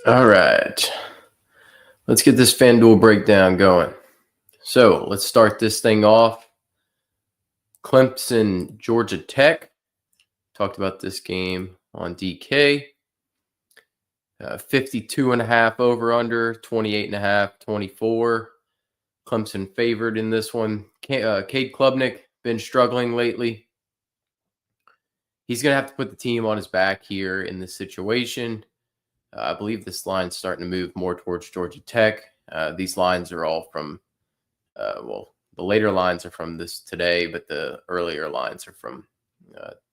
All right. Let's get this Fanduel breakdown going. So let's start this thing off. Clemson, Georgia Tech. Talked about this game on DK. 52.5 over under, 28.5, 24. Clemson favored in this one. Cade Klubnik been struggling lately. He's going to have to put the team on his back here in this situation. I believe this line's starting to move more towards Georgia Tech. These lines are all from, the later lines are from this today, but the earlier lines are from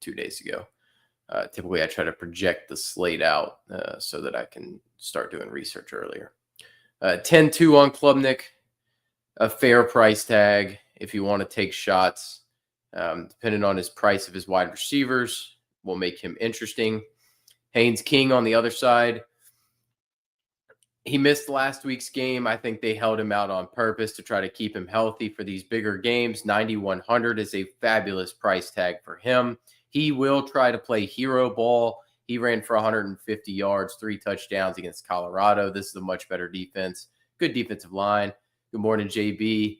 2 days ago. Typically, I try to project the slate out so that I can start doing research earlier. 10-2 on Klubnik, a fair price tag if you want to take shots. Depending on his price of his wide receivers, will make him interesting. Haynes King on the other side. He missed last week's game. I think they held him out on purpose to try to keep him healthy for these bigger games. 9,100 is a fabulous price tag for him. He will try to play hero ball. He ran for 150 yards, 3 touchdowns against Colorado. This is a much better defense. Good defensive line. Good morning, JB.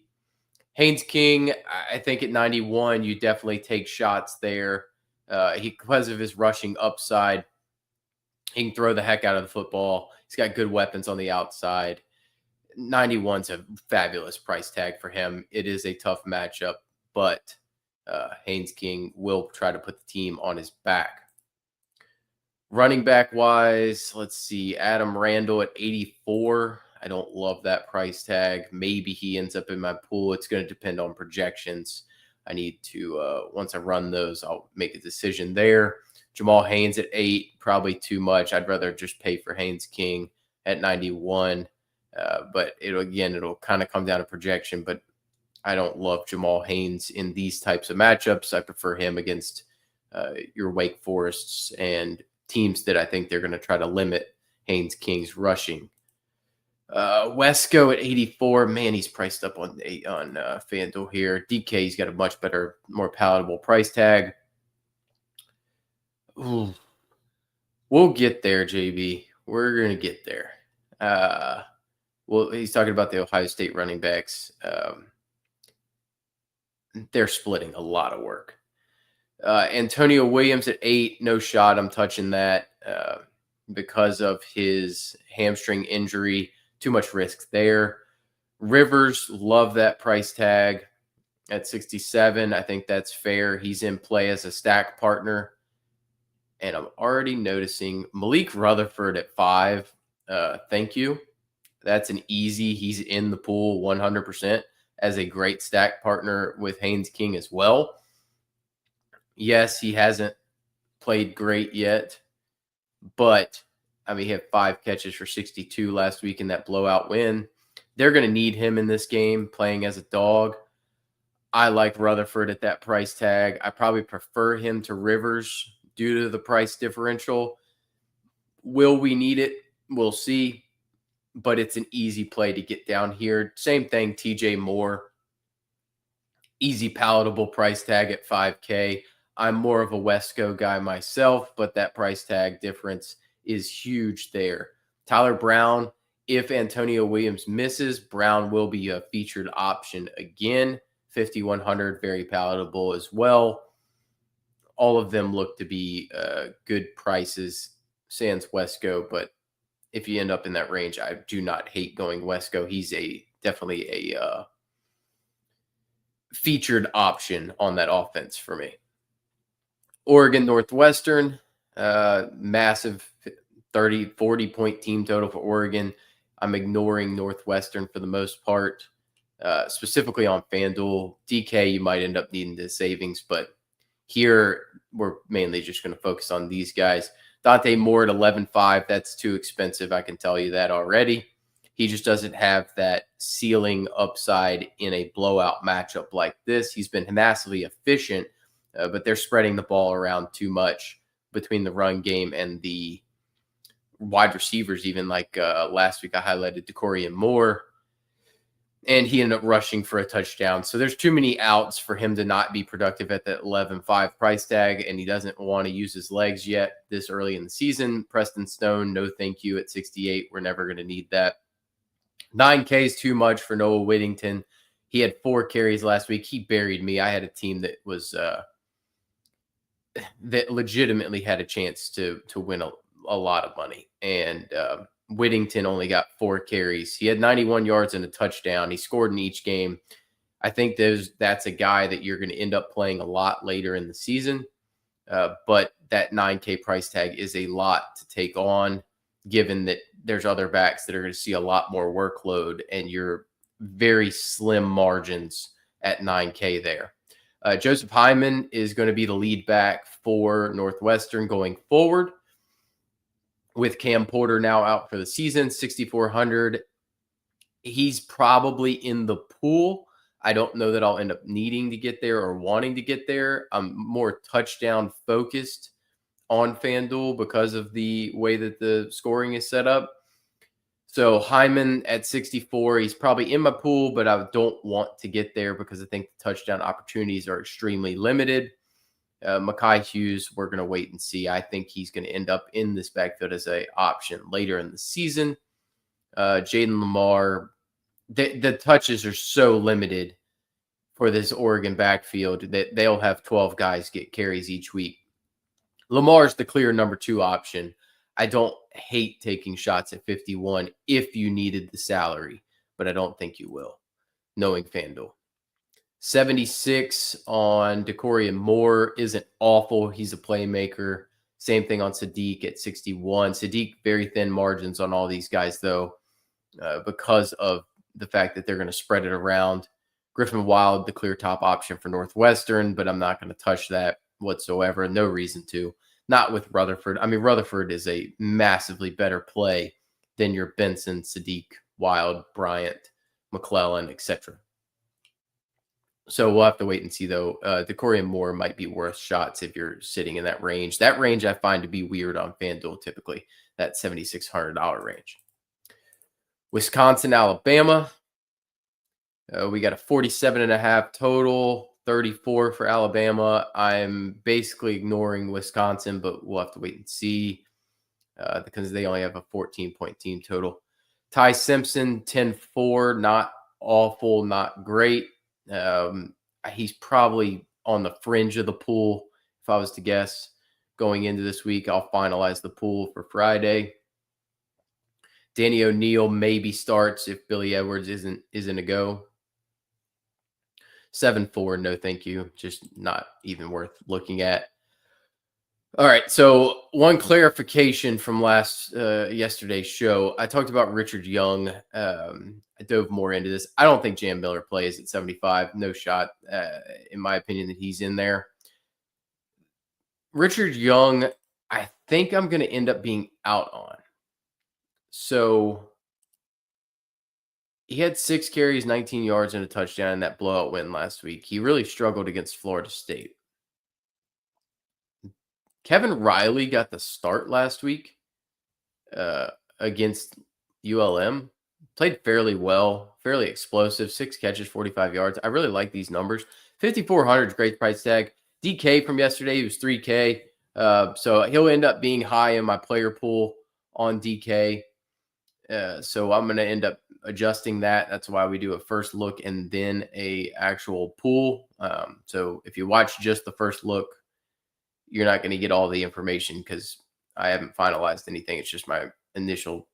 Haynes King, I think at 91, you definitely take shots there. Because of his rushing upside, he can throw the heck out of the football. He's got good weapons on the outside. 91's a fabulous price tag for him. It is a tough matchup, but Haynes King will try to put the team on his back. Running back wise, let's see. Adam Randall at 84. I don't love that price tag. Maybe he ends up in my pool. It's going to depend on projections. I need to, once I run those, I'll make a decision there. Jamal Haynes at 8, probably too much. I'd rather just pay for Haynes King at 91. But it'll kind of come down to projection. But I don't love Jamal Haynes in these types of matchups. I prefer him against your Wake Forests and teams that I think they're going to try to limit Haynes King's rushing. Wesco at 84. Man, he's priced up on FanDuel here. DK's got a much better, more palatable price tag. Ooh. We'll get there, JB. We're going to get there. Well, he's talking about the Ohio State running backs. They're splitting a lot of work. Antonio Williams at 8. No shot. I'm touching that because of his hamstring injury. Too much risk there. Rivers, love that price tag at 67. I think that's fair. He's in play as a stack partner. And I'm already noticing Malik Rutherford at 5. Thank you. That's an easy. He's in the pool 100% as a great stack partner with Haynes King as well. Yes, he hasn't played great yet, but he had 5 catches for 62 last week in that blowout win. They're going to need him in this game playing as a dog. I like Rutherford at that price tag. I probably prefer him to Rivers due to the price differential. Will we need it? We'll see. But it's an easy play to get down here. Same thing, TJ Moore. Easy, palatable price tag at 5K. I'm more of a Wesco guy myself, but that price tag difference is huge there. Tyler Brown, if Antonio Williams misses, Brown will be a featured option again. 5,100, very palatable as well. All of them look to be good prices, sans Wesco, but if you end up in that range, I do not hate going Wesco. He's definitely a featured option on that offense for me. Oregon Northwestern, massive 40 point team total for Oregon. I'm ignoring Northwestern for the most part, specifically on FanDuel. DK, you might end up needing the savings, but here we're mainly just going to focus on these guys. Dante Moore at 11.5, that's too expensive. I can tell you that already. He just doesn't have that ceiling upside in a blowout matchup like this. He's been massively efficient, but they're spreading the ball around too much between the run game and the wide receivers. Even like last week, I highlighted Decory and Moore. and he ended up rushing for a touchdown. So there's too many outs for him to not be productive at that 11.5 price tag, and he doesn't want to use his legs yet this early in the season. Preston Stone, no thank you at 68. We're never going to need that. 9K is too much for Noah Whittington. He had 4 carries last week. He buried me. I had a team that was that legitimately had a chance to win a lot of money, and Whittington only got 4 carries. He had 91 yards and a touchdown. He scored in each game. I think that's a guy that you're going to end up playing a lot later in the season. But that 9K price tag is a lot to take on, given that there's other backs that are going to see a lot more workload, and you're very slim margins at 9K there. Joseph Hyman is going to be the lead back for Northwestern going forward, with Cam Porter now out for the season, 6,400. He's probably in the pool. I don't know that I'll end up needing to get there or wanting to get there. I'm more touchdown focused on FanDuel because of the way that the scoring is set up. So Hyman at 64, he's probably in my pool, but I don't want to get there because I think the touchdown opportunities are extremely limited. Mekhi Hughes, we're going to wait and see. I think he's going to end up in this backfield as an option later in the season. Jaden Lamar, the touches are so limited for this Oregon backfield that they'll have 12 guys get carries each week. Lamar's the clear number 2 option. I don't hate taking shots at 51 if you needed the salary, but I don't think you will, knowing FanDuel. 76 on Decorian Moore isn't awful. He's a playmaker. Same thing on Sadiq at 61. Sadiq, very thin margins on all these guys, though, because of the fact that they're going to spread it around. Griffin Wild, the clear top option for Northwestern, but I'm not going to touch that whatsoever. No reason to. Not with Rutherford. I mean, Rutherford is a massively better play than your Benson, Sadiq, Wild, Bryant, McClellan, etc. So we'll have to wait and see, though. Decorian Moore might be worth shots if you're sitting in that range. That range I find to be weird on FanDuel typically, that $7,600 range. Wisconsin, Alabama. We got a 47.5 total, 34 for Alabama. I'm basically ignoring Wisconsin, but we'll have to wait and see because they only have a 14-point team total. Ty Simpson, 10-4, not awful, not great. He's probably on the fringe of the pool, if I was to guess. Going into this week, I'll finalize the pool for Friday. Danny O'Neal maybe starts if Billy Edwards isn't a go. 7-4, no thank you. Just not even worth looking at. All right, so one clarification from yesterday's show. I talked about Richard Young. I dove more into this. I don't think Jam Miller plays at 75. No shot, in my opinion, that he's in there. Richard Young, I think I'm going to end up being out on. So he had 6 carries, 19 yards, and a touchdown in that blowout win last week. He really struggled against Florida State. Kevin Riley got the start last week against ULM. Played fairly well, fairly explosive. 6 catches, 45 yards. I really like these numbers. 5,400 is great price tag. DK from yesterday, he was 3K. So he'll end up being high in my player pool on DK. So I'm going to end up adjusting that. That's why we do a first look and then a actual pool. So if you watch just the first look, you're not going to get all the information because I haven't finalized anything. It's just my initial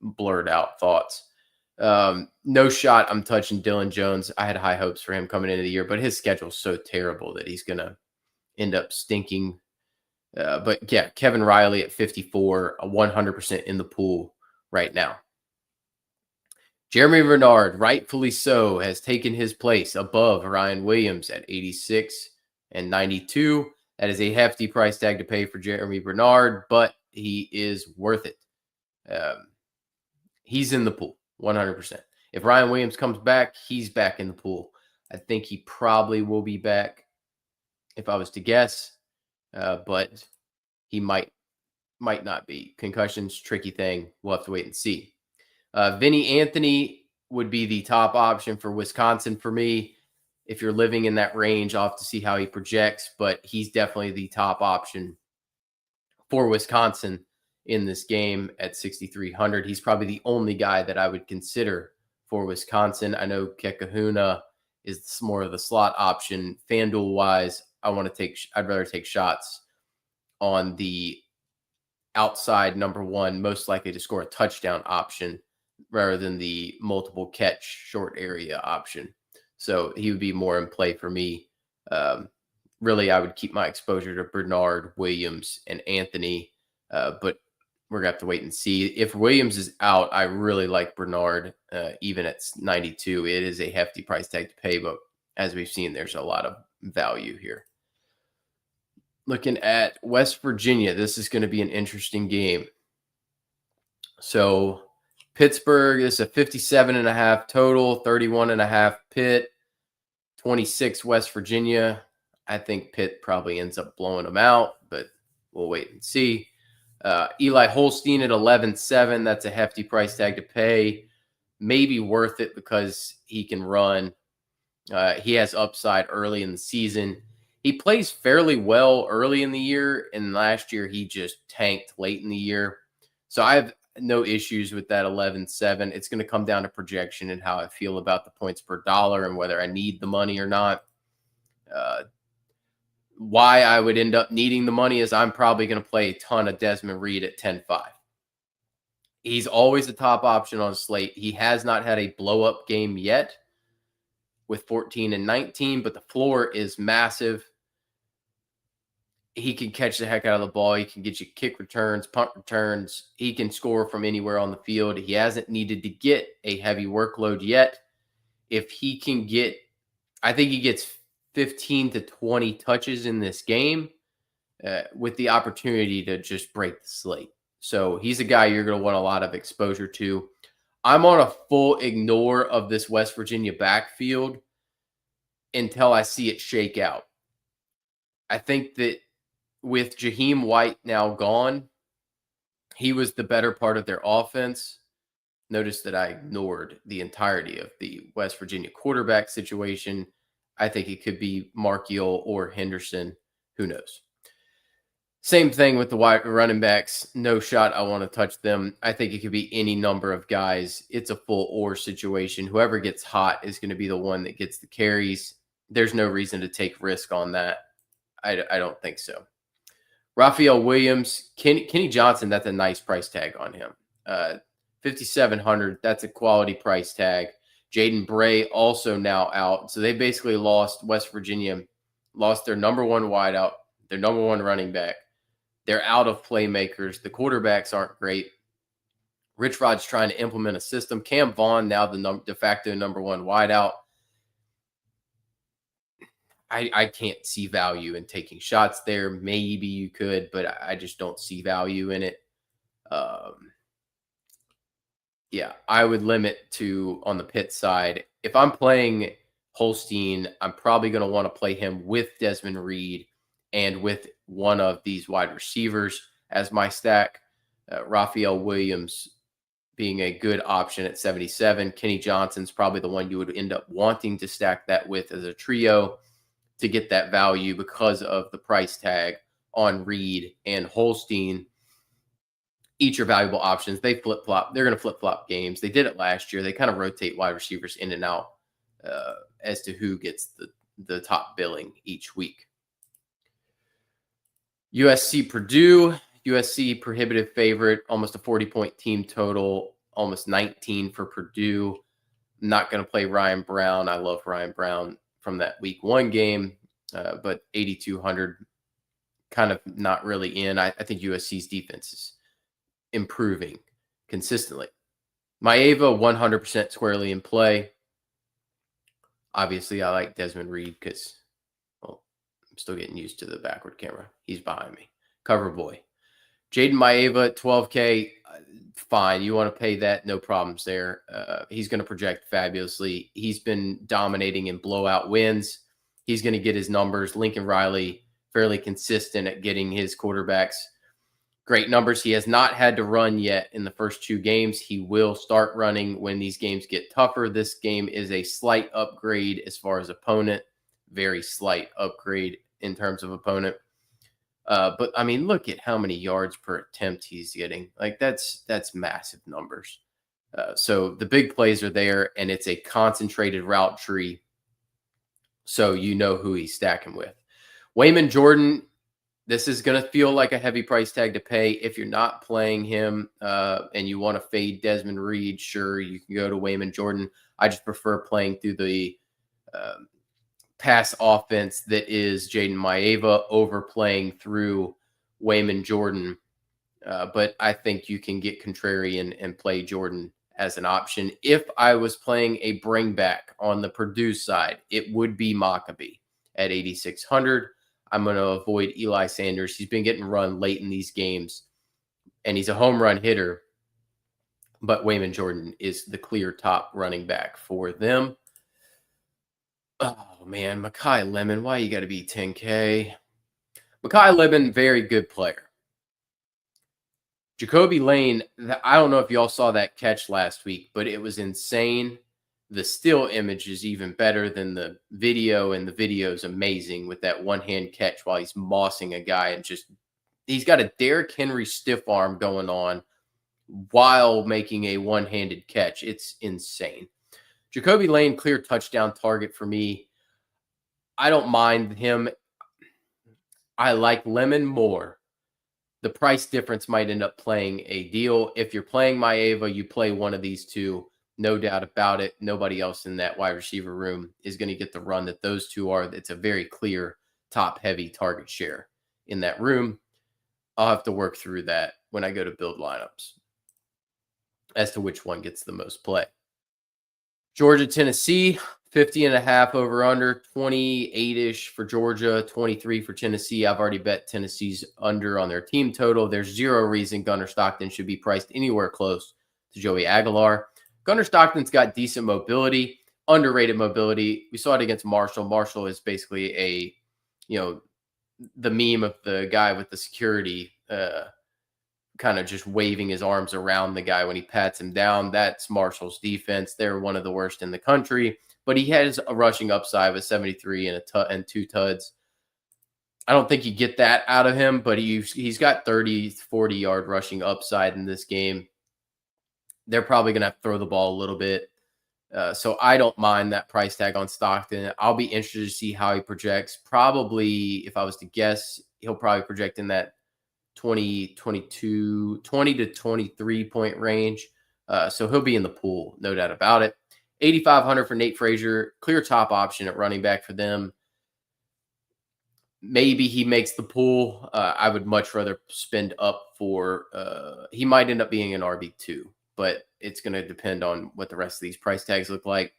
blurred out thoughts. No shot I'm touching Dylan Jones. I had high hopes for him coming into the year, but his schedule is so terrible that he's going to end up stinking. But yeah, Kevin Riley at 54, 100% in the pool right now. Jeremy Renard, rightfully so, has taken his place above Ryan Williams at 86 and 92. That is a hefty price tag to pay for Jeremy Renard, but he is worth it. He's in the pool, 100%. If Ryan Williams comes back, he's back in the pool. I think he probably will be back, if I was to guess, but he might not be. Concussions, tricky thing. We'll have to wait and see. Vinny Anthony would be the top option for Wisconsin for me. If you're living in that range, I'll have to see how he projects, but he's definitely the top option for Wisconsin in this game at 6,300. He's probably the only guy that I would consider for Wisconsin. I know Kekahuna is more of the slot option. FanDuel wise, I'd rather take shots on the outside number one, most likely to score a touchdown option rather than the multiple catch short area option. So he would be more in play for me. Really, I would keep my exposure to Bernard, Williams, and Anthony, but we're going to have to wait and see. If Williams is out, I really like Bernard, even at 92. It is a hefty price tag to pay, but as we've seen, there's a lot of value here. Looking at West Virginia, this is going to be an interesting game. So Pittsburgh is a 57.5 total, 31.5 Pitt, 26 West Virginia. I think Pitt probably ends up blowing them out, but we'll wait and see. Eli Holstein at 11.7. That's a hefty price tag to pay. Maybe worth it because he can run. He has upside early in the season. He plays fairly well early in the year, and last year he just tanked late in the year. So I have no issues with that 11.7. It's going to come down to projection and how I feel about the points per dollar and whether I need the money or not. Why I would end up needing the money is I'm probably going to play a ton of Desmond Reed at 10.5. He's always a top option on slate. He has not had a blow-up game yet with 14 and 19, but the floor is massive. He can catch the heck out of the ball. He can get you kick returns, punt returns. He can score from anywhere on the field. He hasn't needed to get a heavy workload yet. If he can get, I think he gets 15 to 20 touches in this game with the opportunity to just break the slate. So he's a guy you're going to want a lot of exposure to. I'm on a full ignore of this West Virginia backfield until I see it shake out. I think that with Jaheim White now gone, he was the better part of their offense. Notice that I ignored the entirety of the West Virginia quarterback situation. I think it could be Markiel or Henderson. Who knows? Same thing with the wide running backs. No shot I want to touch them. I think it could be any number of guys. It's a full or situation. Whoever gets hot is going to be the one that gets the carries. There's no reason to take risk on that. I don't think so. Raphael Williams, Kenny Johnson, that's a nice price tag on him. 5,700, that's a quality price tag. Jaden Bray also now out. So they basically lost West Virginia, lost their number one wideout, their number one running back. They're out of playmakers. The quarterbacks aren't great. Rich Rod's trying to implement a system. Cam Vaughn, now the de facto number one wideout. I can't see value in taking shots there. Maybe you could, but I just don't see value in it. Yeah, I would limit to on the Pitt side. If I'm playing Holstein, I'm probably going to want to play him with Desmond Reed and with one of these wide receivers as my stack. Raphael Williams being a good option at 77. Kenny Johnson's probably the one you would end up wanting to stack that with as a trio to get that value because of the price tag on Reed and Holstein. Each are valuable options. They flip-flop. They're going to flip-flop games. They did it last year. They kind of rotate wide receivers in and out as to who gets the top billing each week. USC Purdue. USC prohibitive favorite, almost a 40-point team total, almost 19 for Purdue. I'm not going to play Ryan Brown. I love Ryan Brown from that week one game, but 8,200 kind of not really in. I think USC's defense is improving consistently. Maeva 100% squarely in play. Obviously, I like Desmond Reed because, well, I'm still getting used to the backward camera. He's behind me. Cover boy. Jaden Maeva at 12K, fine. You want to pay that, no problems there. He's going to project fabulously. He's been dominating in blowout wins. He's going to get his numbers. Lincoln Riley, fairly consistent at getting his quarterbacks Great numbers. He has not had to run yet in the first 2 games. He will start running when these games get tougher. This game is a slight upgrade as far as opponent, very slight upgrade in terms of opponent. But I mean, look at how many yards per attempt he's getting. Like that's massive numbers. So the big plays are there, and it's a concentrated route tree, so you know who he's stacking with. Wayman Jordan, this is going to feel like a heavy price tag to pay. If you're not playing him and you want to fade Desmond Reed, sure, you can go to Wayman Jordan. I just prefer playing through the pass offense that is Jaden Maeva over playing through Wayman Jordan. But I think you can get contrarian and play Jordan as an option. If I was playing a bring back on the Purdue side, it would be Maccabee at 8,600. I'm going to avoid Eli Sanders. He's been getting run late in these games, and he's a home run hitter. But Wayman Jordan is the clear top running back for them. Oh, man. Mekhi Lemon, why you got to be 10K? Mekhi Lemon, very good player. Jacoby Lane, I don't know if y'all saw that catch last week, but it was insane. The still image is even better than the video, and the video is amazing with that one-hand catch while he's mossing a guy, and just he's got a Derrick Henry stiff arm going on while making a one-handed catch. It's insane. Jacoby Lane, clear touchdown target for me. I don't mind him. I like Lemon more. The price difference might end up playing a deal. If you're playing Maeva, you play one of these two. No doubt about it. Nobody else in that wide receiver room is going to get the run that those two are. It's a very clear top-heavy target share in that room. I'll have to work through that when I go to build lineups as to which one gets the most play. Georgia, Tennessee, 50.5 over under, 28-ish for Georgia, 23 for Tennessee. I've already bet Tennessee's under on their team total. There's zero reason Gunnar Stockton should be priced anywhere close to Joey Aguilar. Gunnar Stockton's got decent mobility, underrated mobility. We saw it against Marshall. Marshall is basically the meme of the guy with the security kind of just waving his arms around the guy when he pats him down. That's Marshall's defense. They're one of the worst in the country, but he has a rushing upside with 73 and 2 tuds. I don't think you get that out of him, but he's got 30, 40-yard rushing upside in this game. They're probably going to have to throw the ball a little bit. So I don't mind that price tag on Stockton. I'll be interested to see how he projects. Probably, if I was to guess, he'll probably project in that 20 to 23 point range. So he'll be in the pool, no doubt about it. 8,500 for Nate Frazier, clear top option at running back for them. Maybe he makes the pool. I would much rather spend up for, he might end up being an RB2, but it's going to depend on what the rest of these price tags look like.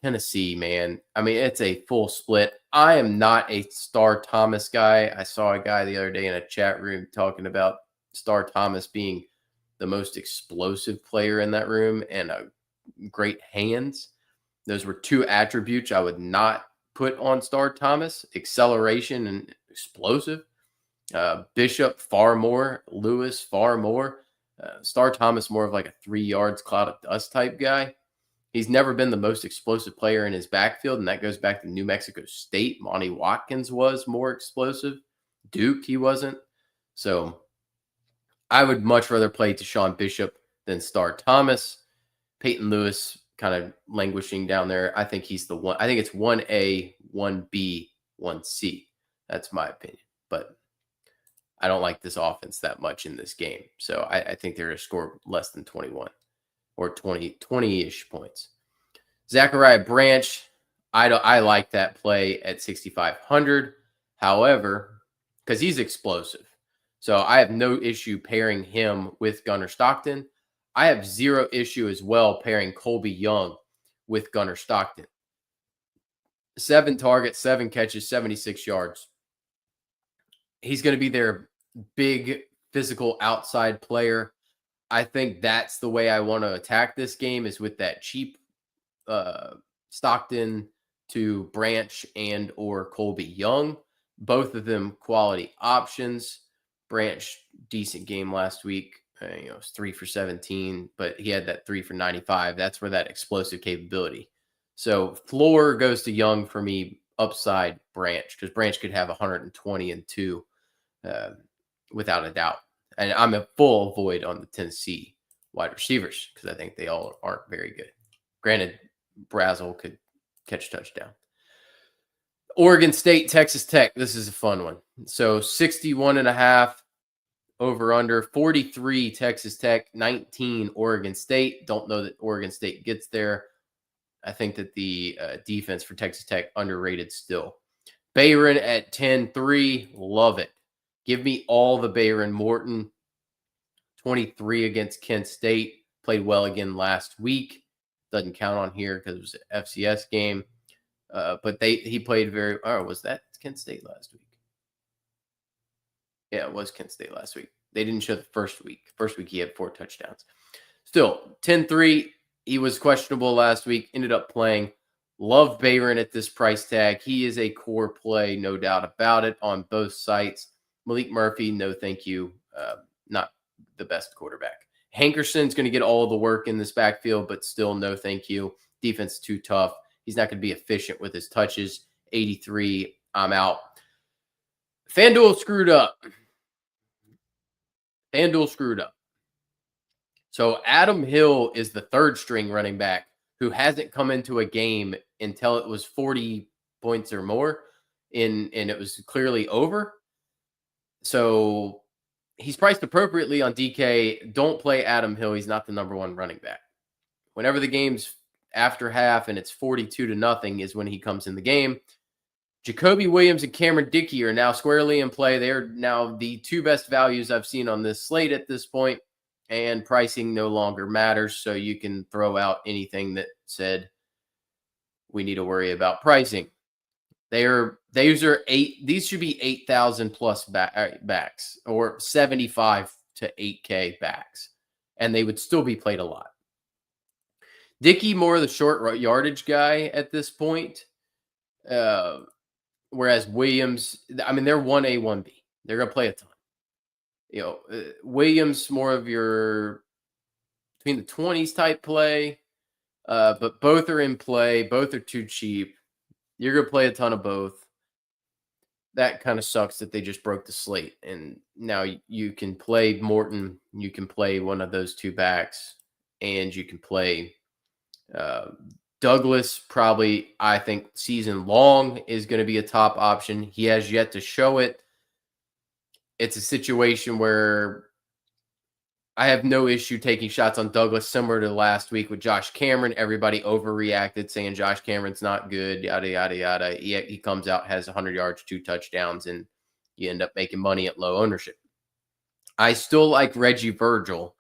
Tennessee, man. I mean, it's a full split. I am not a Star Thomas guy. I saw a guy the other day in a chat room talking about Star Thomas being the most explosive player in that room and great hands. Those were two attributes I would not put on Star Thomas: acceleration and explosive. Bishop, far more. Lewis, far more. Star Thomas, more of like a 3 yards cloud of dust type guy. He's never been the most explosive player in his backfield, and that goes back to New Mexico State. Monty Watkins was more explosive. Duke, he wasn't. So I would much rather play Deshaun Bishop than Star Thomas. Peyton Lewis kind of languishing down there. I think he's the one. I think it's 1A, 1B, 1C. That's my opinion. But I don't like this offense that much in this game. So I think they're going to score less than 21 or 20-ish points. Zachariah Branch, I like that play at 6,500. However, because he's explosive. So I have no issue pairing him with Gunnar Stockton. I have zero issue as well pairing Colby Young with Gunnar Stockton. 7 targets, 7 catches, 76 yards. He's going to be their big physical outside player. I think that's the way I want to attack this game, is with that cheap Stockton to Branch and or Colby Young. Both of them quality options. Branch, decent game last week. It was 3 for 17, but he had that 3 for 95. That's where that explosive capability. So floor goes to Young for me, upside Branch, because Branch could have 120 and 2 without a doubt. And I'm a full avoid on the Tennessee wide receivers because I think they all aren't very good. Granted, Brazel could catch a touchdown. Oregon State, Texas Tech. This is a fun one. So 61.5 over under, 43 Texas Tech, 19 Oregon State. Don't know that Oregon State gets there. I think that the defense for Texas Tech underrated still. Bayron at 10-3. Love it. Give me all the Bayron. Morton, 23 against Kent State. Played well again last week. Doesn't count on here because it was an FCS game. But he played very. Oh, was that Kent State last week? Yeah, it was Kent State last week. They didn't show the first week. First week he had 4 touchdowns. Still, 10-3. He was questionable last week. Ended up playing. Love Bayron at this price tag. He is a core play, no doubt about it, on both sites. Malik Murphy, no thank you. Not the best quarterback. Hankerson's going to get all the work in this backfield, but still no thank you. Defense too tough. He's not going to be efficient with his touches. 83, I'm out. Fanduel screwed up. So Adam Hill is the third string running back who hasn't come into a game until it was 40 points or more, and it was clearly over. So he's priced appropriately on DK. Don't play Adam Hill. He's not the number 1 running back. Whenever the game's after half and it's 42-0 is when he comes in the game. Jacoby Williams and Cameron Dickey are now squarely in play. They are now the 2 best values I've seen on this slate at this point, and pricing no longer matters. So you can throw out anything that said we need to worry about pricing. These should be 8,000 plus backs, or 75 to 8K backs, and they would still be played a lot. Dickey, more of the short yardage guy at this point. Whereas Williams, I mean, they're 1A, 1B. They're going to play a ton. Williams, more of your between the 20s type play, but both are in play. Both are too cheap. You're going to play a ton of both. That kind of sucks that they just broke the slate. And now you can play Morton. You can play one of those 2 backs. And you can play Douglas, probably, I think, season long is going to be a top option. He has yet to show it. It's a situation where I have no issue taking shots on Douglas, similar to last week with Josh Cameron. Everybody overreacted, saying Josh Cameron's not good, yada, yada, yada. He comes out, has 100 yards, 2 touchdowns, and you end up making money at low ownership. I still like Reggie Virgil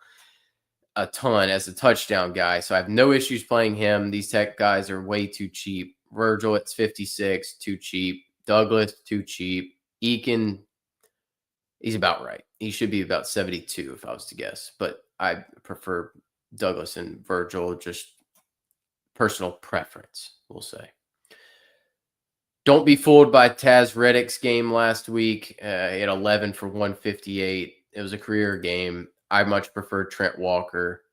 a ton as a touchdown guy, so I have no issues playing him. These Tech guys are way too cheap. Virgil, it's 56, too cheap. Douglas, too cheap. Eakin, he's about right. He should be about 72 if I was to guess, but I prefer Douglas and Virgil, just personal preference, we'll say. Don't be fooled by Taz Reddick's game last week. He had 11 for 158. It was a career game. I much prefer Trent Walker,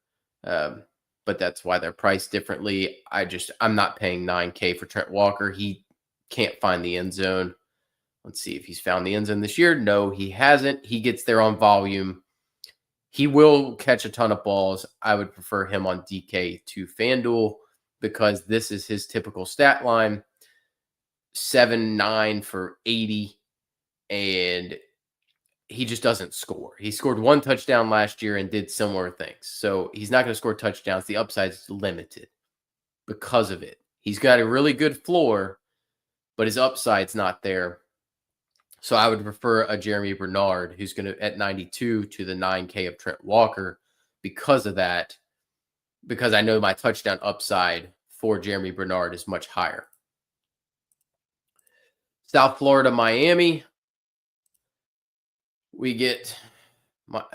but that's why they're priced differently. I'm not paying $9K for Trent Walker. He can't find the end zone. Let's see if he's found the end zone this year. No, he hasn't. He gets there on volume. He will catch a ton of balls. I would prefer him on DK to FanDuel because this is his typical stat line. 7-9 for 80, and he just doesn't score. He scored 1 touchdown last year and did similar things. So he's not going to score touchdowns. The upside is limited because of it. He's got a really good floor, but his upside's not there. So I would prefer a Jeremy Bernard who's going to at 92 to the 9K of Trent Walker because of that, because I know my touchdown upside for Jeremy Bernard is much higher. South Florida, Miami. We get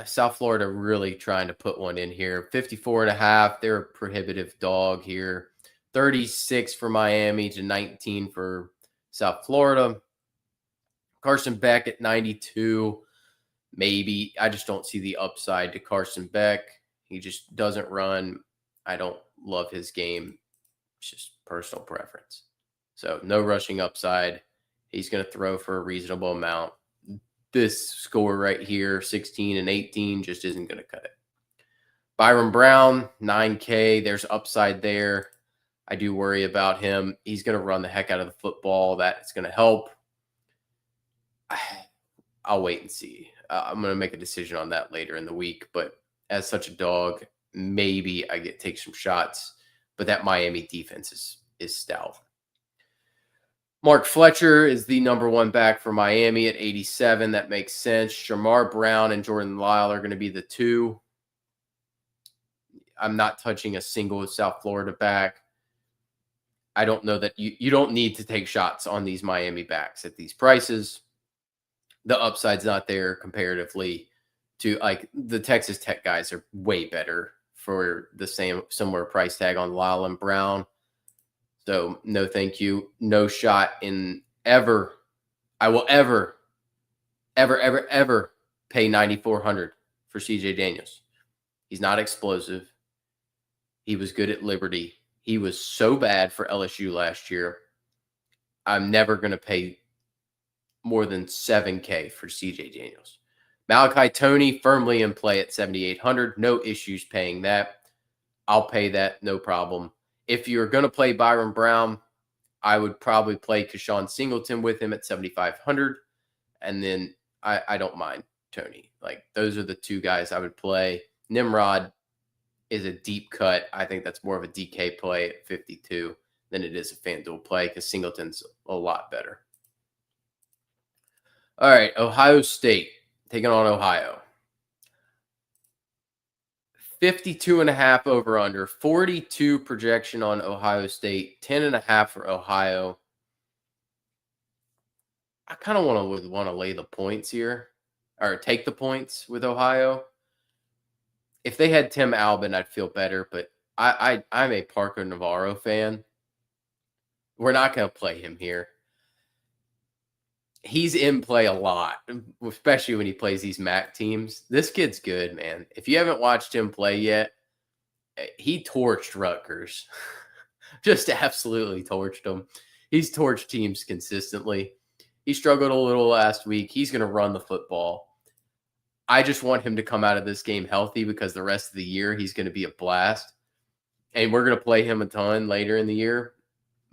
South Florida really trying to put one in here. 54.5. They're a prohibitive dog here. 36 for Miami to 19 for South Florida. Carson Beck at 92. maybe. I just don't see the upside to Carson Beck. He just doesn't run. I don't love his game. It's just personal preference. So no rushing upside. He's going to throw for a reasonable amount. This score right here, 16 and 18, just isn't going to cut it. Byron Brown, 9K. There's upside there. I do worry about him. He's going to run the heck out of the football. That's going to help. I'll wait and see. I'm going to make a decision on that later in the week. But as such a dog, maybe I take some shots. But that Miami defense is stout. Mark Fletcher is the number one back for Miami at 87. That makes sense. Jamar Brown and Jordan Lyle are going to be the two. I'm not touching a single South Florida back. I don't know that you don't need to take shots on these Miami backs at these prices. The upside's not there comparatively to like the Texas Tech guys are way better for the similar price tag on Lyle and Brown. So no, thank you. No shot in ever. I will ever pay $9,400 for CJ Daniels. He's not explosive. He was good at Liberty. He was so bad for LSU last year. I'm never going to pay more than $7K for CJ Daniels. Malachi Toney firmly in play at $7,800. No issues paying that. I'll pay that, no problem. If you're going to play Byron Brown, I would probably play Keshawn Singleton with him at $7,500. And then I don't mind Toney. Like, those are the two guys I would play. Nimrod is a deep cut. I think that's more of a DK play at 52 than it is a FanDuel play because Singleton's a lot better. All right, Ohio State taking on Ohio. 52.5 over under, 42 projection on Ohio State, 10.5 for Ohio. I kind of want to lay the points here or take the points with Ohio. If they had Tim Albin, I'd feel better, but I'm a Parker Navarro fan. We're not going to play him here. He's in play a lot, especially when he plays these MAC teams. This kid's good, man. If you haven't watched him play yet, he torched Rutgers. Just absolutely torched them. He's torched teams consistently. He struggled a little last week. He's going to run the football. I just want him to come out of this game healthy because the rest of the year he's going to be a blast. And we're going to play him a ton later in the year.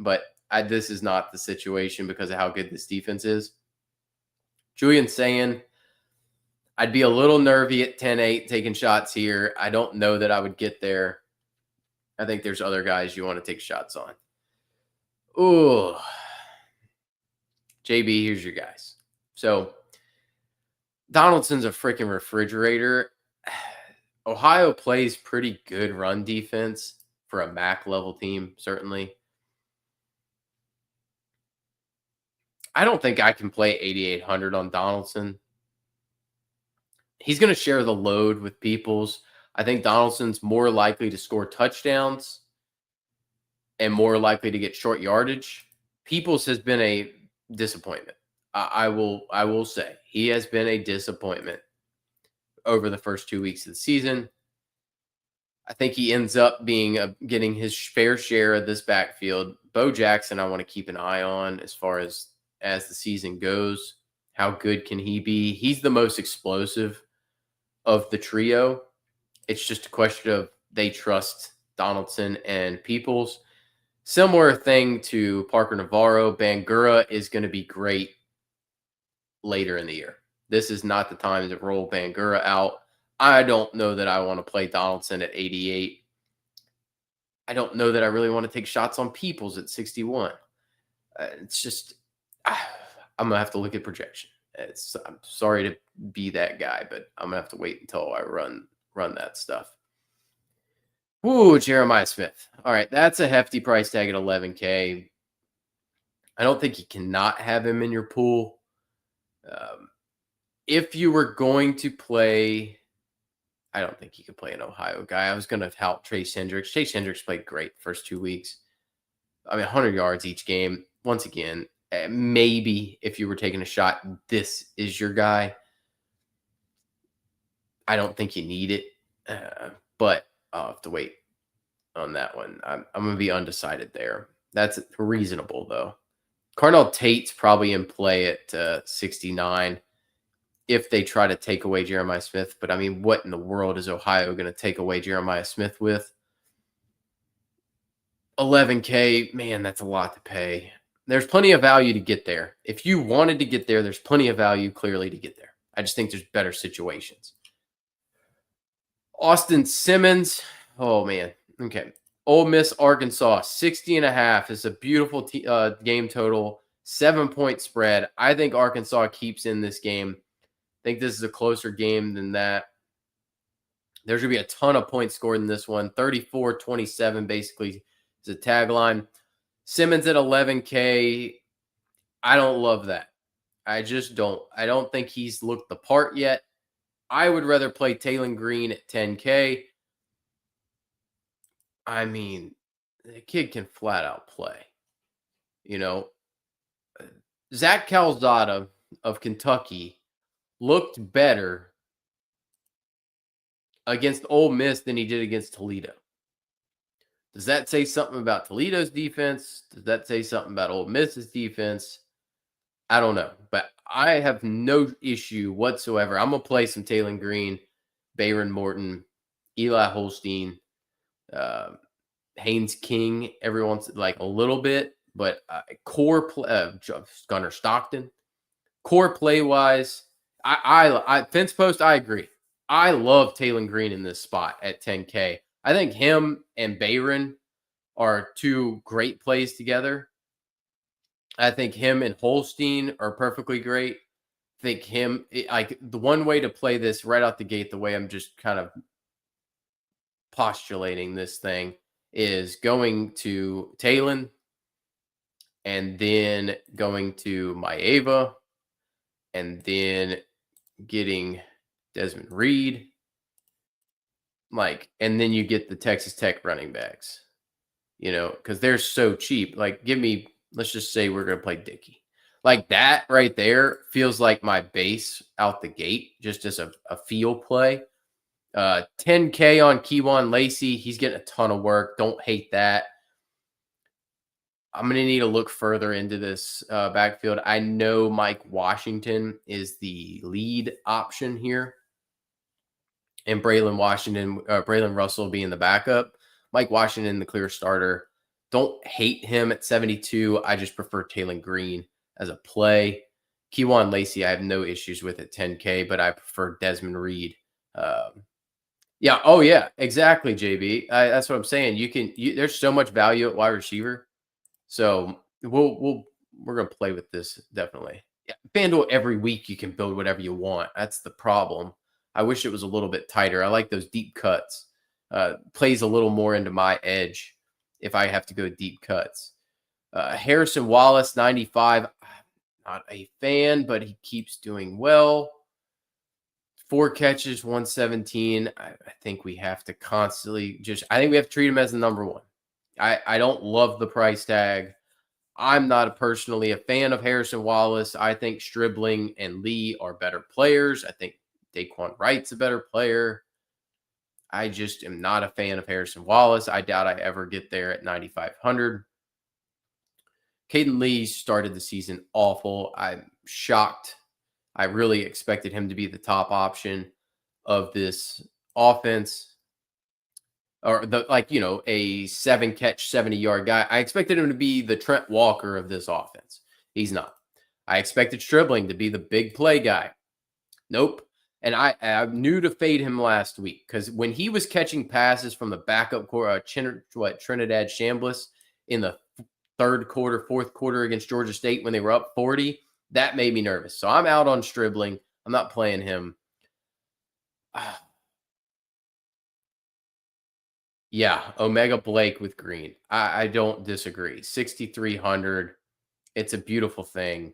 But this is not the situation because of how good this defense is. Julian saying, I'd be a little nervy at 10-8 taking shots here. I don't know that I would get there. I think there's other guys you want to take shots on. Ooh. JB, here's your guys. So, Donaldson's a freaking refrigerator. Ohio plays pretty good run defense for a MAC level team, certainly. I don't think I can play 8,800 on Donaldson. He's going to share the load with Peoples. I think Donaldson's more likely to score touchdowns and more likely to get short yardage. Peoples has been a disappointment. I will say he has been a disappointment over the first 2 weeks of the season. I think he ends up getting his fair share of this backfield. Bo Jackson, I want to keep an eye on as far as the season goes. How good can he be? He's the most explosive of the trio. It's just a question of they trust Donaldson and Peoples. Similar thing to Parker Navarro. Bangura is going to be great later in the year. This is not the time to roll Bangura out. I don't know that I want to play Donaldson at 88. I don't know that I really want to take shots on Peoples at 61. It's just, I'm going to have to look at projection. I'm sorry to be that guy, but I'm going to have to wait until I run that stuff. Ooh, Jeremiah Smith. All right, that's a hefty price tag at 11K. I don't think you cannot have him in your pool. If you were going to play, I don't think you could play an Ohio guy. I was going to help Chase Hendricks. Chase Hendricks played great the first 2 weeks. 100 yards each game. Once again, maybe if you were taking a shot, this is your guy. I don't think you need it, but I'll have to wait on that one. I'm gonna be undecided there. That's reasonable though. Carnell Tate's probably in play at 69 if they try to take away Jeremiah Smith. But I mean, what in the world is Ohio going to take away Jeremiah Smith with? 11K, man, that's a lot to pay. There's plenty of value to get there. If you wanted to get there, there's plenty of value clearly to get there. I just think there's better situations. Austin Simmons. Oh, man. Okay. Ole Miss, Arkansas, 60.5 is a beautiful game total. 7-point spread. I think Arkansas keeps in this game. I think this is a closer game than that. There's going to be a ton of points scored in this one. 34-27 basically is a tagline. Simmons at 11K. I don't love that. I just don't. I don't think he's looked the part yet. I would rather play Taylor Green at 10K. I mean, the kid can flat out play. You know, Zach Calzada of Kentucky looked better against Ole Miss than he did against Toledo. Does that say something about Toledo's defense? Does that say something about Ole Miss's defense? I don't know, but I have no issue whatsoever. I'm going to play some Taylor Green, Bayron Morton, Eli Holstein, Haynes King, everyone's like a little bit, but core play, Gunnar Stockton, core play wise, I fence post, I agree. I love Taylor Green in this spot at 10K. I think him and Bayron are two great plays together. I think him and Holstein are perfectly great. I think him, like the one way to play this right out the gate, the way I'm just kind of postulating this thing is going to Talon and then going to Maeva and then getting Desmond Reed. And then you get the Texas Tech running backs, because they're so cheap. Like, let's just say we're going to play Dickey. Like that right there feels like my base out the gate, just as a feel play. 10K on Keywan Lacey. He's getting a ton of work. Don't hate that. I'm going to need to look further into this backfield. I know Mike Washington is the lead option here, and Braylon Russell being the backup. Mike Washington, the clear starter. Don't hate him at 72. I just prefer Taylor Green as a play. Keywan Lacey, I have no issues with at 10K, but I prefer Desmond Reed. Yeah. Oh, yeah. Exactly, JB. That's what I'm saying. There's so much value at wide receiver. So we're gonna play with this definitely. Yeah, FanDuel every week you can build whatever you want. That's the problem. I wish it was a little bit tighter. I like those deep cuts. Plays a little more into my edge if I have to go deep cuts. Harrison Wallace 95. Not a fan, but he keeps doing well. 4 catches, 117. I think we have to constantly I think we have to treat him as the number one. I don't love the price tag. I'm not personally a fan of Harrison Wallace. I think Stribling and Lee are better players. I think Daquan Wright's a better player. I just am not a fan of Harrison Wallace. I doubt I ever get there at 9,500. Caden Lee started the season awful. I'm shocked. I really expected him to be the top option of this offense. Or a 7-catch, 70-yard guy. I expected him to be the Trent Walker of this offense. He's not. I expected Stribling to be the big play guy. Nope. And I knew to fade him last week because when he was catching passes from the backup Trinidad Chambliss in the third quarter, fourth quarter against Georgia State when they were up 40, that made me nervous. So I'm out on Stribling. I'm not playing him. Yeah, Omega Blake with Green. I don't disagree. 6,300. It's a beautiful thing.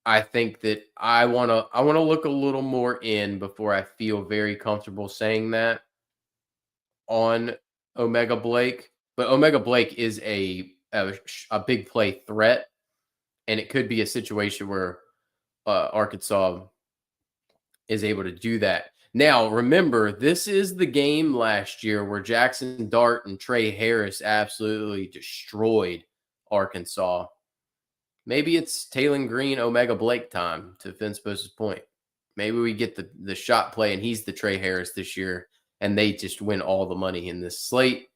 I think that I wanna look a little more in before I feel very comfortable saying that on Omega Blake. But Omega Blake is a big play threat, and it could be a situation where Arkansas is able to do that. Now, remember, this is the game last year where Jackson Dart and Trey Harris absolutely destroyed Arkansas. Maybe it's Taylon Green, Omega Blake time, to Vince Bosa's point. Maybe we get the shot play and he's the Trey Harris this year, and they just win all the money in this slate.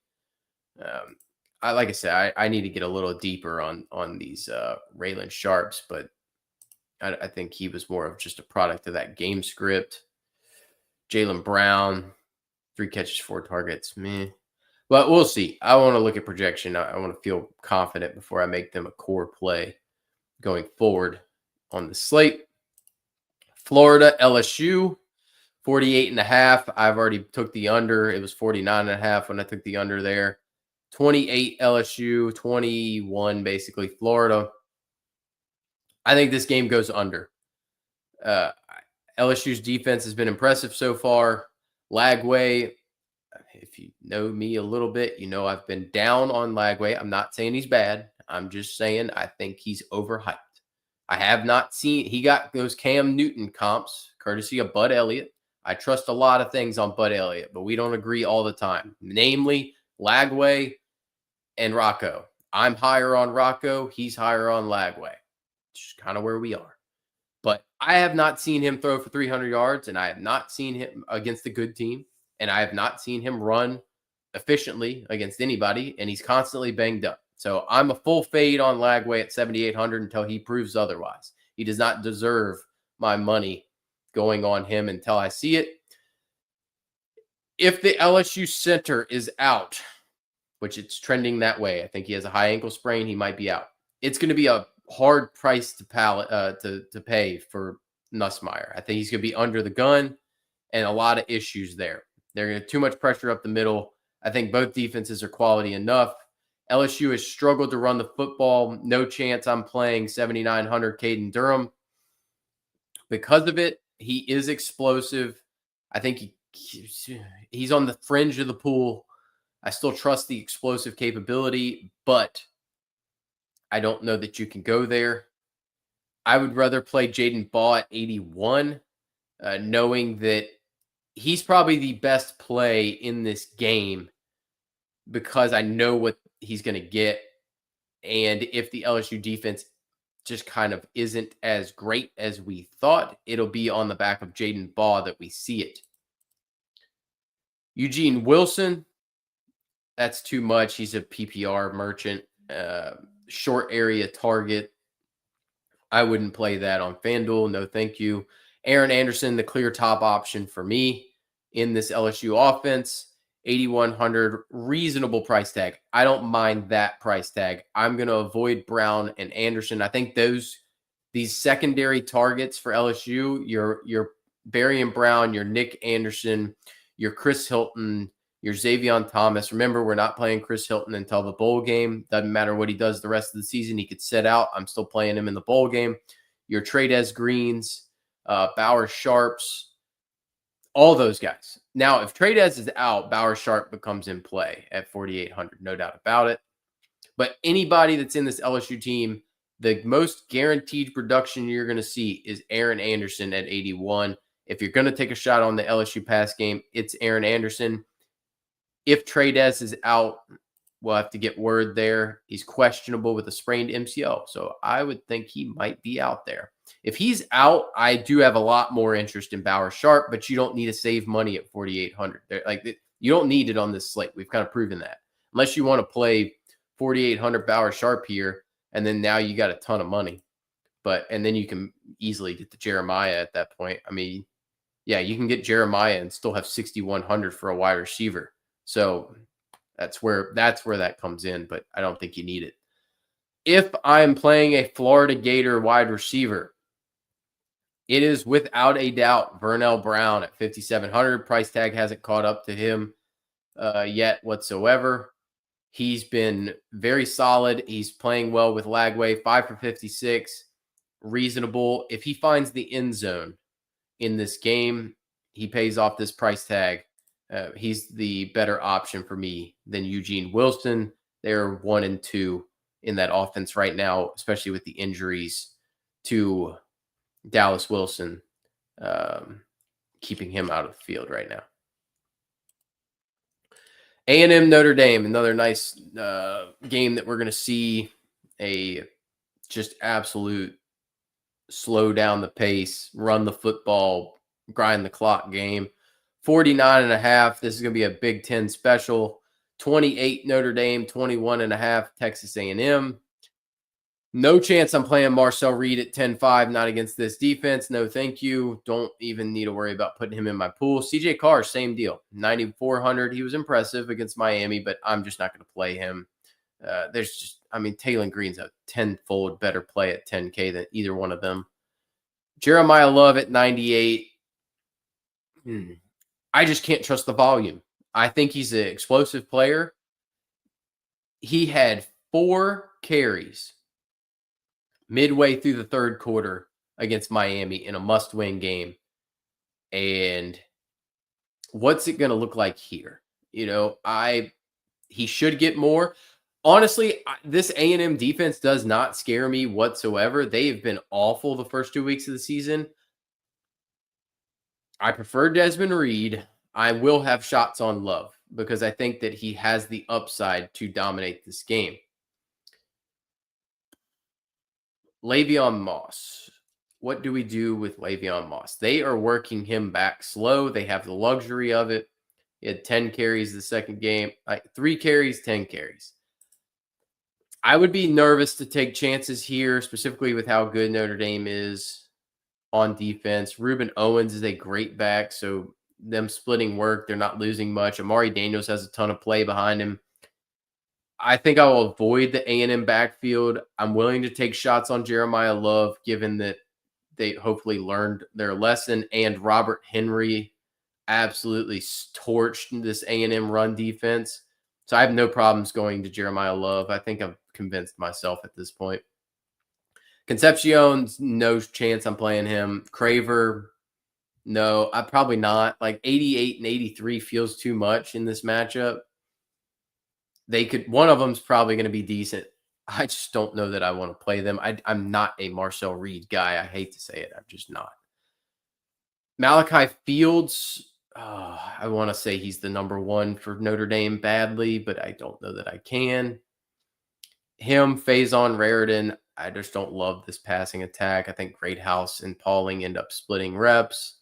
Like I said, I need to get a little deeper on these Raylan Sharps, but I think he was more of just a product of that game script. Jaylen Brown, 3 catches, 4 targets, meh. But we'll see. I want to look at projection. I want to feel confident before I make them a core play going forward on the slate. Florida, LSU, 48.5. I've already took the under. It was 49.5 when I took the under there. 28 LSU, 21 basically Florida. I think this game goes under. LSU's defense has been impressive so far. Lagway, if you know me a little bit, you know I've been down on Lagway. I'm not saying he's bad. I'm just saying I think he's overhyped. I have not seen – he got those Cam Newton comps, courtesy of Bud Elliott. I trust a lot of things on Bud Elliott, but we don't agree all the time, namely Lagway and Rocco. I'm higher on Rocco. He's higher on Lagway. Just kind of where we are. But I have not seen him throw for 300 yards, and I have not seen him against a good team, and I have not seen him run efficiently against anybody, and he's constantly banged up. So I'm a full fade on Lagway at 7,800 until he proves otherwise. He does not deserve my money going on him until I see it. If the LSU center is out, which it's trending that way, I think he has a high ankle sprain, he might be out. It's going to be a hard price to pay for Nussmeier. I think he's going to be under the gun and a lot of issues there. They're going to have too much pressure up the middle. I think both defenses are quality enough. LSU has struggled to run the football. No chance I'm playing 7,900 Caden Durham. Because of it, he is explosive. I think he's on the fringe of the pool. I still trust the explosive capability, but I don't know that you can go there. I would rather play Jaden Baugh at 81, knowing that he's probably the best play in this game because I know what he's going to get. And if the LSU defense just kind of isn't as great as we thought, it'll be on the back of Jaden Baugh that we see it. Eugene Wilson, that's too much. He's a PPR merchant, short area target. I wouldn't play that on Fanduel. No, thank you. Aaron Anderson, the clear top option for me in this LSU offense. 8,100, reasonable price tag. I don't mind that price tag. I'm going to avoid Brown and Anderson. I think these secondary targets for LSU, your Barry and Brown, your Nick Anderson, your Chris Hilton, your Xavion Thomas. Remember, we're not playing Chris Hilton until the bowl game. Doesn't matter what he does the rest of the season. He could sit out. I'm still playing him in the bowl game. Your Trades Greens, Bauer Sharps, all those guys. Now, if Trades is out, Bauer Sharp becomes in play at 4,800, no doubt about it. But anybody that's in this LSU team, the most guaranteed production you're going to see is Aaron Anderson at 81. If you're going to take a shot on the LSU pass game, it's Aaron Anderson. If Trades is out, we'll have to get word there. He's questionable with a sprained MCL, so I would think he might be out there. If he's out, I do have a lot more interest in Bauer Sharp, but you don't need to save money at 4,800. You don't need it on this slate. We've kind of proven that. Unless you want to play 4,800 Bauer Sharp here, and then now you got a ton of money. And then you can easily get the Jeremiah at that point. I mean, yeah, you can get Jeremiah and still have 6,100 for a wide receiver. So that's where that comes in, but I don't think you need it. If I'm playing a Florida Gator wide receiver, it is without a doubt Vernell Brown at 5,700. Price tag hasn't caught up to him yet whatsoever. He's been very solid. He's playing well with Lagway, 5 for 56, reasonable. If he finds the end zone in this game, he pays off this price tag. He's the better option for me than Eugene Wilson. They're 1 and 2 in that offense right now, especially with the injuries to Dallas Wilson, keeping him out of the field right now. A&M Notre Dame, another nice game that we're going to see a just absolute slow down the pace, run the football, grind the clock game. 49.5. This is going to be a Big Ten special. 28 Notre Dame, 21.5 Texas A&M. No chance I'm playing Marcel Reed at 10-5, not against this defense. No, thank you. Don't even need to worry about putting him in my pool. CJ Carr, same deal. 9,400. He was impressive against Miami, but I'm just not going to play him. Taylor Green's a tenfold better play at 10K than either one of them. Jeremiah Love at 98. I just can't trust the volume. I think he's an explosive player. He had 4 carries midway through the third quarter against Miami in a must-win game. And what's it going to look like here? He should get more. Honestly, this A&M defense does not scare me whatsoever. They have been awful the first 2 weeks of the season. I prefer Desmond Reed. I will have shots on Love because I think that he has the upside to dominate this game. Le'Veon Moss. What do we do with Le'Veon Moss? They are working him back slow. They have the luxury of it. He had 10 carries the second game. 3 carries, 10 carries. I would be nervous to take chances here, specifically with how good Notre Dame is on defense. Reuben Owens is a great back, so them splitting work, they're not losing much. Amari Daniels has a ton of play behind him. I think I will avoid the A&M backfield. I'm willing to take shots on Jeremiah Love, given that they hopefully learned their lesson. And Robert Henry absolutely torched this A&M run defense. So I have no problems going to Jeremiah Love. I think I've convinced myself at this point. Concepcion's no chance I'm playing him. Craver, no, I probably not. Like 88 and 83 feels too much in this matchup. One of them's probably going to be decent. I just don't know that I want to play them. I'm not a Marcel Reed guy. I hate to say it. I'm just not. Malachi Fields, I want to say he's the number 1 for Notre Dame badly, but I don't know that I can. Him, Faison, Raritan, I just don't love this passing attack. I think Greathouse and Pauling end up splitting reps.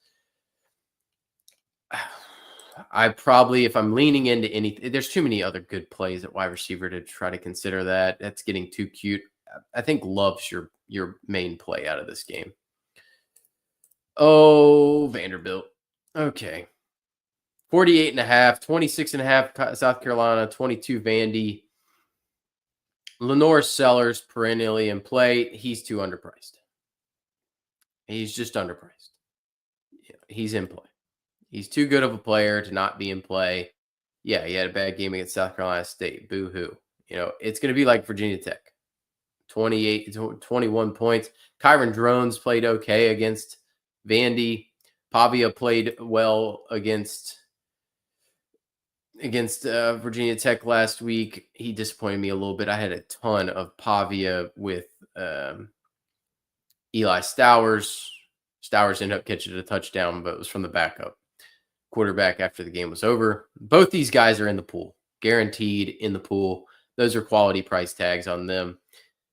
I probably, if I'm leaning into anything, there's too many other good plays at wide receiver to try to consider that. That's getting too cute. I think Love's your main play out of this game. Oh, Vanderbilt. Okay. 48.5, 26.5 South Carolina, 22 Vandy. Lenore Sellers perennially in play. He's too underpriced. He's just underpriced. He's in play. He's too good of a player to not be in play. Yeah, he had a bad game against South Carolina State. Boo-hoo. It's going to be like Virginia Tech. 21 points. Kyron Drones played okay against Vandy. Pavia played well against Virginia Tech last week. He disappointed me a little bit. I had a ton of Pavia with Eli Stowers. Stowers ended up catching a touchdown, but it was from the backup quarterback after the game was over. Both these guys are in the pool, guaranteed in the pool. Those are quality price tags on them.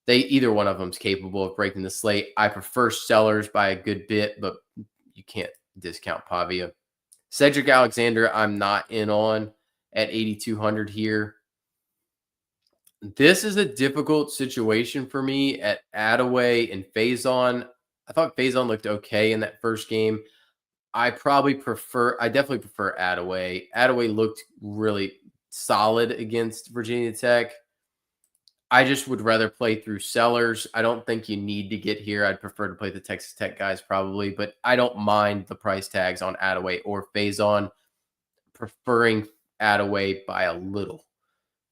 Either one of them is capable of breaking the slate. I prefer Sellers by a good bit, but you can't discount Pavia. Cedric Alexander, I'm not in on at 8,200 here. This is a difficult situation for me at Attaway and Faison. I thought Faison looked okay in that first game. I definitely prefer Attaway. Attaway looked really solid against Virginia Tech. I just would rather play through Sellers. I don't think you need to get here. I'd prefer to play the Texas Tech guys probably, but I don't mind the price tags on Attaway or Faison. Preferring Attaway by a little.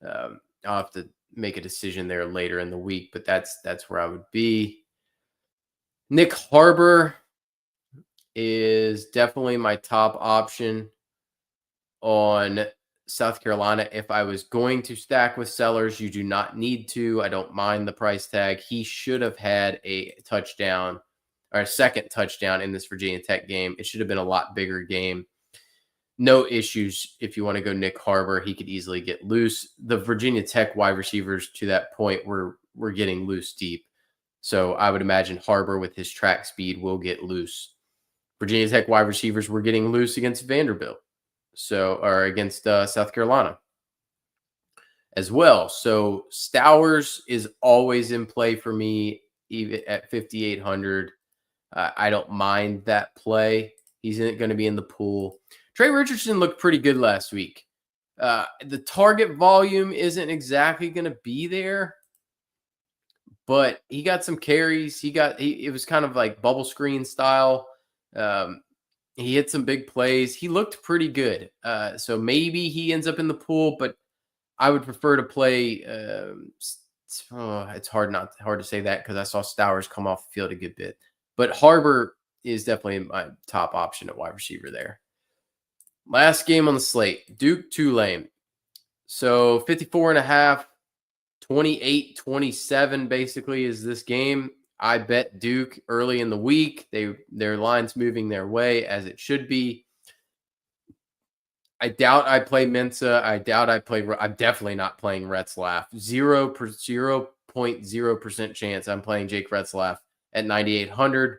I'll have to make a decision there later in the week, but that's where I would be. Nick Harbor is definitely my top option on South Carolina. If I was going to stack with Sellers, you do not need to. I don't mind the price tag. He should have had a touchdown or a second touchdown in this Virginia Tech game. It should have been a lot bigger game. No issues if you want to go Nick Harbor. He could easily get loose. The Virginia Tech wide receivers to that point were getting loose deep. So I would imagine Harbor with his track speed will get loose. Virginia Tech wide receivers were getting loose against Vanderbilt. Or against South Carolina as well. So Stowers is always in play for me, even at 5,800. I don't mind that play. He's going to be in the pool. Trey Richardson looked pretty good last week. The target volume isn't exactly going to be there, but he got some carries. It was kind of like bubble screen style. He hit some big plays. He looked pretty good. So maybe he ends up in the pool, but I would prefer to play. It's hard to say that because I saw Stowers come off the field a good bit. But Harbor is definitely my top option at wide receiver there. Last game on the slate, Duke Tulane. So 54.5, 28-27 basically is this game. I bet Duke early in the week. Their line's moving their way as it should be. I doubt I play Mensa. I'm definitely not playing Retzlaff. 0.0% chance I'm playing Jake Retzlaff at 9,800.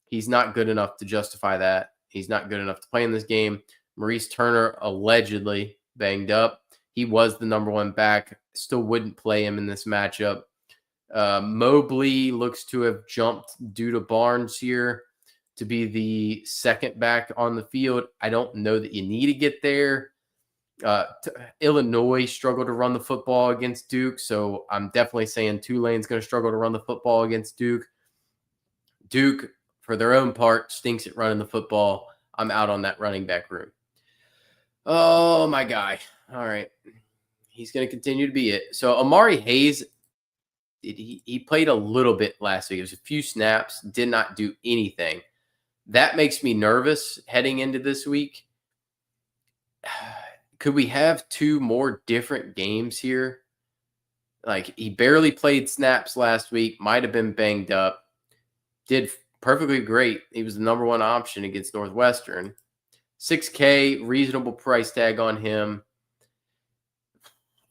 He's not good enough to justify that. He's not good enough to play in this game. Maurice Turner allegedly banged up. He was the number one back. Still wouldn't play him in this matchup. Mobley looks to have jumped due to Barnes here to be the second back on the field. I don't know that you need to get there. Illinois struggled to run the football against Duke, so I'm definitely saying Tulane's going to struggle to run the football against Duke. Duke, for their own part, stinks at running the football. I'm out on that running back room. Oh, my guy. All right. He's going to continue to be it. So Amari Hayes, he played a little bit last week. It was a few snaps, did not do anything. That makes me nervous heading into this week. Could we have two more different games here? Like, he barely played snaps last week, might have been banged up, did perfectly great. He was the number one option against Northwestern. $6K, reasonable price tag on him.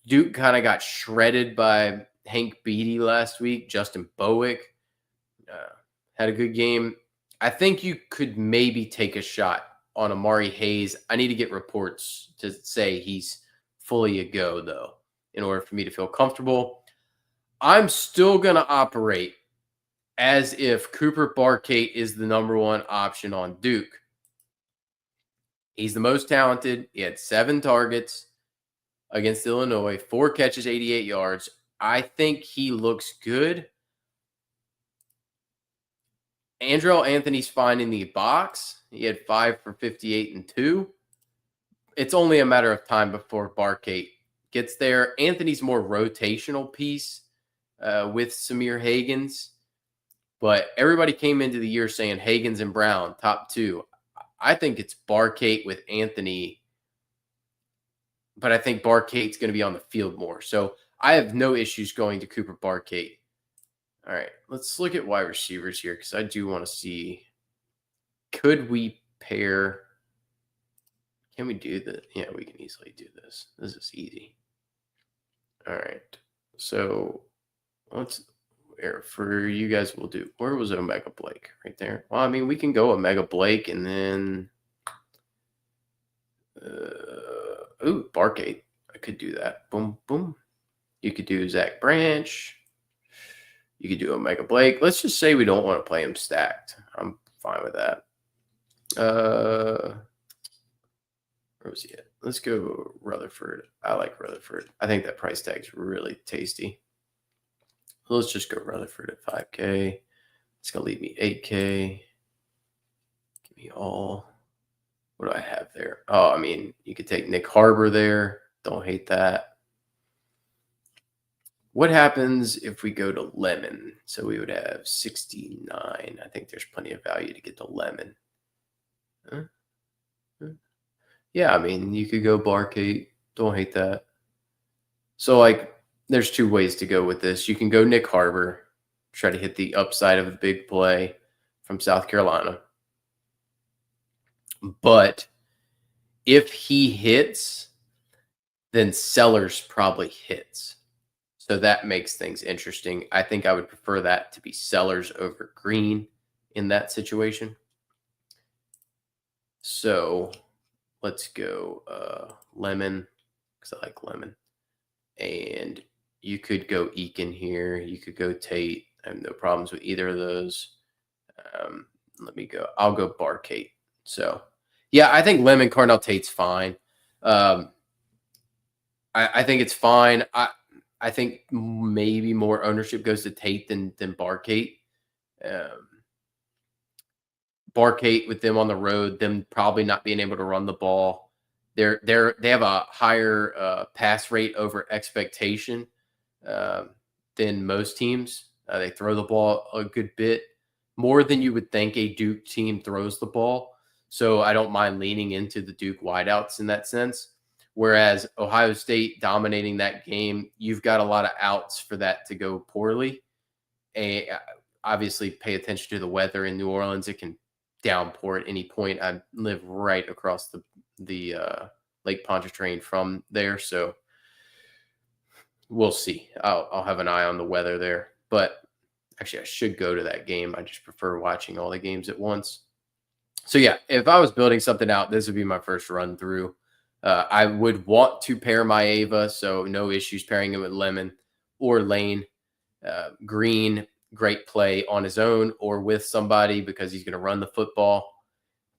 Duke kind of got shredded by Hank Beatty last week. Justin Bowick had a good game. I think you could maybe take a shot on Amari Hayes. I need to get reports to say he's fully a go, though, in order for me to feel comfortable. I'm still going to operate as if Cooper Barkate is the number one option on Duke. He's the most talented. He had 7 targets against Illinois, 4 catches, 88 yards. I think he looks good. Andrell Anthony's fine in the box. He had 5 for 58 and 2. It's only a matter of time before Barkate gets there. Anthony's more rotational piece with Samir Hagans. But everybody came into the year saying Hagans and Brown, top 2. I think it's Barkate with Anthony. But I think Barkate's going to be on the field more. So I have no issues going to Cooper Barkate. All right, let's look at wide receivers here because I do want to see, could we pair? Can we do that? Yeah, we can easily do this. This is easy. All right, so for you guys, we'll do, where was Omega Blake? Right there. Well, I mean, we can go Omega Blake and then, Barkate. I could do that. Boom, boom. You could do Zach Branch. You could do Omega Blake. Let's just say we don't want to play him stacked. I'm fine with that. Where was he at? Let's go Rutherford. I like Rutherford. I think that price tag's really tasty. Let's just go Rutherford at 5K. It's going to leave me 8K. Give me all. What do I have there? Oh, I mean, you could take Nick Harbor there. Don't hate that. What happens if we go to Lemon? So we would have 69. I think there's plenty of value to get to Lemon. Yeah, I mean, you could go Barkate. Don't hate that. So, like, there's 2 ways to go with this. You can go Nick Harbor, try to hit the upside of a big play. from South Carolina. But if he hits, then Sellers probably hits. So that makes things interesting. I think I would prefer that to be Sellers over Green in that situation. So let's go Lemon, because I like Lemon. And you could go Eakin here. You could go Tate. I have no problems with either of those. Let me go. I'll go Barcate. So, yeah, I think Lemon Cardinal Tate's fine. I think it's fine. I think maybe more ownership goes to Tate than Barcate. Barcate with them on the road, them probably not being able to run the ball. They have a higher pass rate over expectation than most teams. They throw the ball a good bit more than you would think a Duke team throws the ball. So I don't mind leaning into the Duke wideouts in that sense. Whereas Ohio State dominating that game, you've got a lot of outs for that to go poorly. And obviously, pay attention to the weather in New Orleans. It can downpour at any point. I live right across the Lake Pontchartrain from there, so we'll see. I'll have an eye on the weather there. But actually, I should go to that game. I just prefer watching all the games at once. So yeah, if I was building something out, this would be my first run through. I would want to pair my Ava, so no issues pairing it with Lemon or Lane. Green, great play on his own or with somebody because he's going to run the football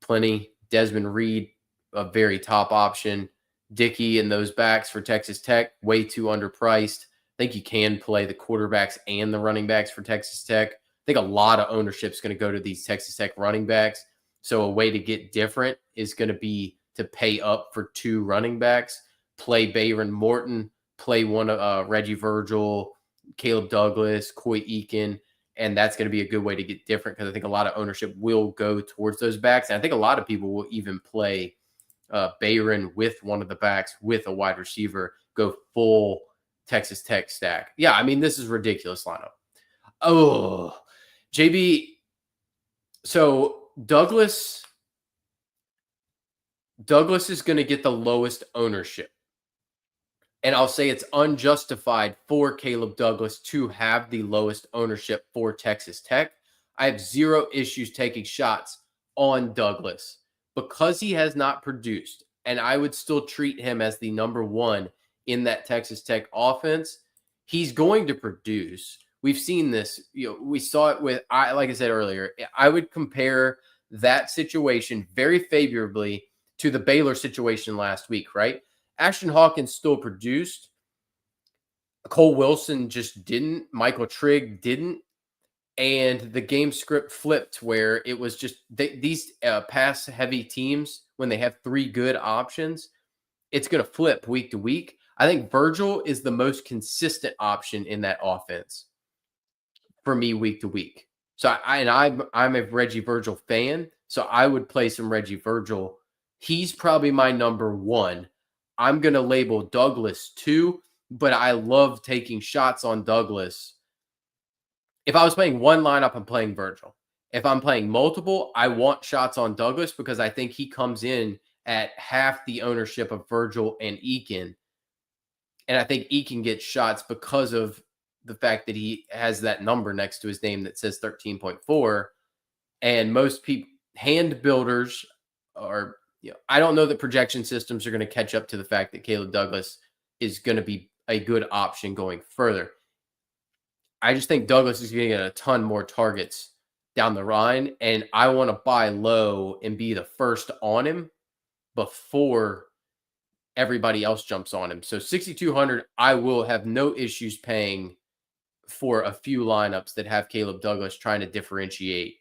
plenty. Desmond Reed, a very top option. Dickey and those backs for Texas Tech, way too underpriced. I think you can play the quarterbacks and the running backs for Texas Tech. I think a lot of ownership is going to go to these Texas Tech running backs. So a way to get different is going to be to pay up for two running backs, play Bayron Morton, play one of Reggie Virgil, Caleb Douglas, Coy Eakin, and that's going to be a good way to get different because I think a lot of ownership will go towards those backs. And I think a lot of people will even play Bayron with one of the backs with a wide receiver, go full Texas Tech stack. Yeah, I mean, this is ridiculous lineup. Oh, JB. So Douglas is going to get the lowest ownership. And I'll say it's unjustified for Caleb Douglas to have the lowest ownership for Texas Tech. I have zero issues taking shots on Douglas because he has not produced. And I would still treat him as the number one in that Texas Tech offense. He's going to produce. We've seen this. We saw it with, like I said earlier, I would compare that situation very favorably to the Baylor situation last week, right? Ashton Hawkins still produced. Cole Wilson just didn't. Michael Trigg didn't. And the game script flipped where it was just these pass-heavy teams, when they have three good options, it's going to flip week to week. I think Virgil is the most consistent option in that offense for me week to week. So I'm a Reggie Virgil fan, so I would play some Reggie Virgil. He's probably my number one. I'm going to label Douglas 2, but I love taking shots on Douglas. If I was playing one lineup, I'm playing Virgil. If I'm playing multiple, I want shots on Douglas because I think he comes in at half the ownership of Virgil and Eakin. And I think Eakin gets shots because of the fact that he has that number next to his name that says 13.4. And most people, hand builders are, I don't know that projection systems are going to catch up to the fact that Caleb Douglas is going to be a good option going further. I just think Douglas is going to get a ton more targets down the line, and I want to buy low and be the first on him before everybody else jumps on him. So 6,200, I will have no issues paying for a few lineups that have Caleb Douglas trying to differentiate,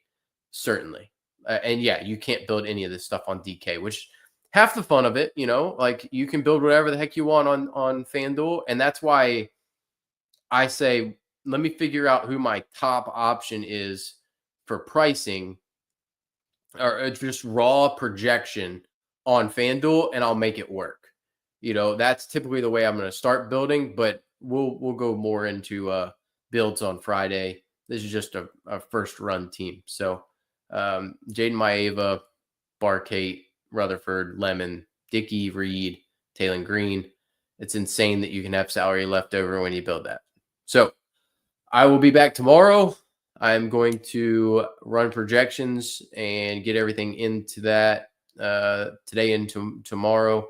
certainly. And yeah, you can't build any of this stuff on DK, which half the fun of it, like you can build whatever the heck you want on FanDuel. And that's why I say, let me figure out who my top option is for pricing or just raw projection on FanDuel, and I'll make it work. That's typically the way I'm going to start building, but we'll go more into builds on Friday. This is just a first run team. So Jaden Maeva, Barkate, Rutherford, Lemon, Dickey, Reed, Taylor Green. It's insane that you can have salary left over when you build that. So I will be back tomorrow. I'm going to run projections and get everything into that today and tomorrow.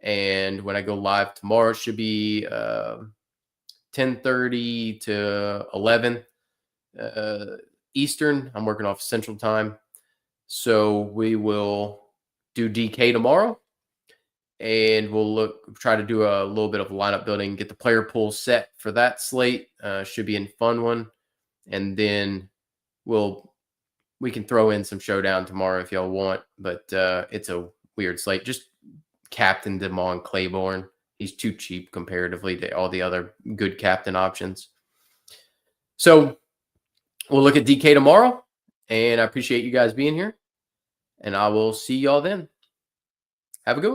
And when I go live tomorrow, it should be 10:30 to 11 Eastern. I'm working off Central Time. So we will do DK tomorrow. And we'll try to do a little bit of lineup building, get the player pool set for that slate. Should be a fun one. And then we can throw in some showdown tomorrow if y'all want, but it's a weird slate. Just captain Damon Claiborne. He's too cheap comparatively to all the other good captain options. So we'll look at DK tomorrow, and I appreciate you guys being here, and I will see y'all then. Have a good one.